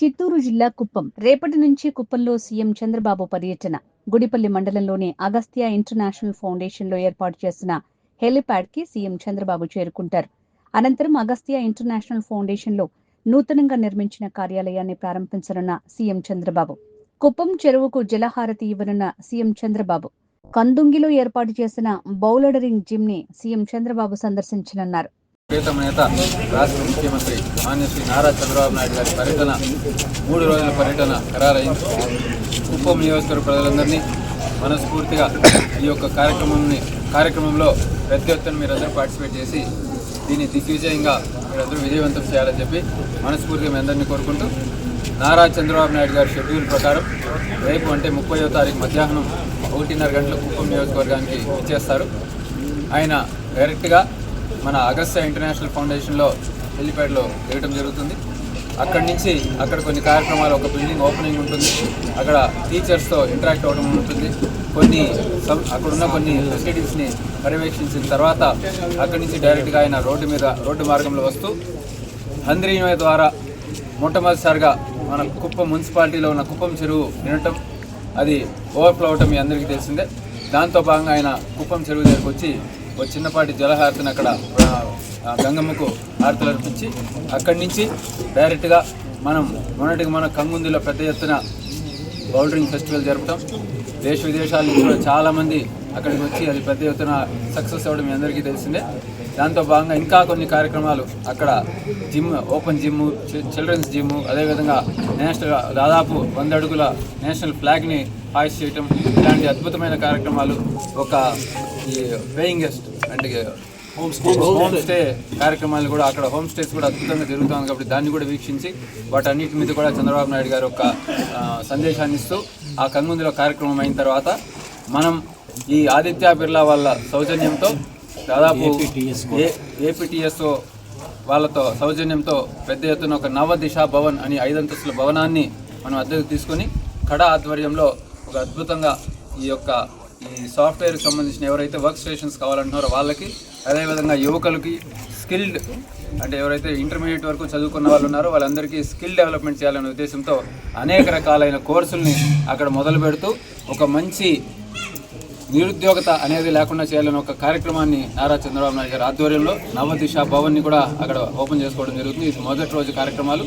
చిత్తూరు జిల్లా కుప్పం రేపటి నుంచి కుప్పంలో సీఎం చంద్రబాబు పర్యటన. గుడిపల్లి మండలంలోని అగస్త్య ఇంటర్నేషనల్ ఫౌండేషన్లో ఏర్పాటు చేసిన హెలిప్యాడ్ కి సీఎం చంద్రబాబు చేరుకుంటారు. అనంతరం అగస్త్య ఇంటర్నేషనల్ ఫౌండేషన్లో నూతనంగా నిర్మించిన కార్యాలయాన్ని ప్రారంభించనున్న సీఎం చంద్రబాబు. కుప్పం చెరువుకు జలహారతి ఇవ్వనున్న సీఎం చంద్రబాబు. కందుంగిలో ఏర్పాటు చేసిన బౌలడరింగ్ జిమ్ ని సీఎం చంద్రబాబు సందర్శించనున్నారు. ప్రియతమ నేత రాష్ట్ర ముఖ్యమంత్రి మాన్య శ్రీ నారా చంద్రబాబు నాయుడు గారి పర్యటన 3 రోజుల పర్యటన ఖరారైంది. కుప్పం నియోజకవర్గ ప్రజలందరినీ మనస్ఫూర్తిగా ఈ యొక్క కార్యక్రమంలో పెద్ద ఎత్తున మీరందరూ పార్టిసిపేట్ చేసి దీన్ని దిగ్విజయంగా మీరందరూ విజయవంతం చేయాలని చెప్పి మనస్ఫూర్తిగా మీ అందరినీ కోరుకుంటూ, నారా చంద్రబాబు నాయుడు గారి షెడ్యూల్ ప్రకారం రేపు అంటే 30వ తారీఖు మధ్యాహ్నం 1:30 గంటలకు కుప్పం నియోజకవర్గానికి ఇచ్చేస్తారు. ఆయన డైరెక్ట్గా మన అగస్త్య ఇంటర్నేషనల్ ఫౌండేషన్లో హెలిప్యాడ్లో దిగటం జరుగుతుంది. అక్కడి నుంచి అక్కడ కొన్ని కార్యక్రమాలు, ఒక బిల్డింగ్ ఓపెనింగ్ ఉంటుంది, అక్కడ టీచర్స్తో ఇంటరాక్ట్ అవ్వడం ఉంటుంది, అక్కడున్న కొన్ని ఫెసిలిటీస్ని పర్యవేక్షించిన తర్వాత అక్కడి నుంచి డైరెక్ట్గా ఆయన రోడ్డు మార్గంలో వస్తూ హంద్రీనివే ద్వారా మొట్టమొదటిసారిగా మన కుప్పం మున్సిపాలిటీలో ఉన్న కుప్పం చెరువు నిండటం, అది ఓవర్ఫ్లో అవటం మీ అందరికీ తెలిసిందే. దాంతో భాగంగా ఆయన కుప్పం చెరువు దగ్గరికి వచ్చి ఒక చిన్నపాటి జలహారతిని అక్కడ గంగమ్మకు హారతులు అర్పించి అక్కడి నుంచి డైరెక్ట్గా మన కంగుందిలో పెద్ద ఎత్తున బౌలరింగ్ ఫెస్టివల్ జరపడం, దేశ విదేశాల నుంచి కూడా చాలామంది అక్కడికి వచ్చి అది పెద్ద ఎత్తున సక్సెస్ అవ్వడం మీ అందరికీ తెలిసిందే. దాంతో భాగంగా ఇంకా కొన్ని కార్యక్రమాలు, అక్కడ gym, open gym, children's gym, అదేవిధంగా నేషనల్ దాదాపు 100 అడుగుల నేషనల్ ఫ్లాగ్ని హాయిస్ట్ చేయటం, ఇలాంటి అద్భుతమైన కార్యక్రమాలు, ఒక ఈ పేయింగ్ గెస్ట్ అంటే హోమ్ స్టే కార్యక్రమాలు కూడా, అక్కడ హోమ్ స్టేస్ కూడా అద్భుతంగా జరుగుతుంది కాబట్టి దాన్ని కూడా వీక్షించి వాటన్నిటి మీద కూడా చంద్రబాబు నాయుడు గారు ఒక సందేశాన్ని ఇస్తూ ఆ కంగుందిలో కార్యక్రమం అయిన తర్వాత మనం ఈ ఆదిత్య బిర్లా వాళ్ళ సౌజన్యంతో దాదాపు ఏపీటీఎస్ఓ వాళ్ళతో సౌజన్యంతో పెద్ద ఎత్తున ఒక నవదిశ భవన్ అని 5 అంతస్తుల భవనాన్ని మనం అద్దెకు తీసుకొని కడా ఆధ్వర్యంలో ఒక అద్భుతంగా ఈ సాఫ్ట్వేర్కి సంబంధించిన ఎవరైతే వర్క్ స్టేషన్స్ కావాలంటున్నారో వాళ్ళకి, అదేవిధంగా యువకులకి స్కిల్డ్ అంటే ఎవరైతే ఇంటర్మీడియట్ వరకు చదువుకున్న వాళ్ళు ఉన్నారో వాళ్ళందరికీ స్కిల్ డెవలప్మెంట్ చేయాలనే ఉద్దేశంతో అనేక రకాలైన కోర్సుల్ని అక్కడ మొదలు పెడుతూ ఒక మంచి నిరుద్యోగత అనేది లేకుండా చేయాలని ఒక కార్యక్రమాన్ని నారా చంద్రబాబు నాయుడు గారి ఆధ్వర్యంలో నవదిశ భవన్ని కూడా అక్కడ ఓపెన్ చేసుకోవడం జరుగుతుంది. ఇది మొదటి రోజు కార్యక్రమాలు.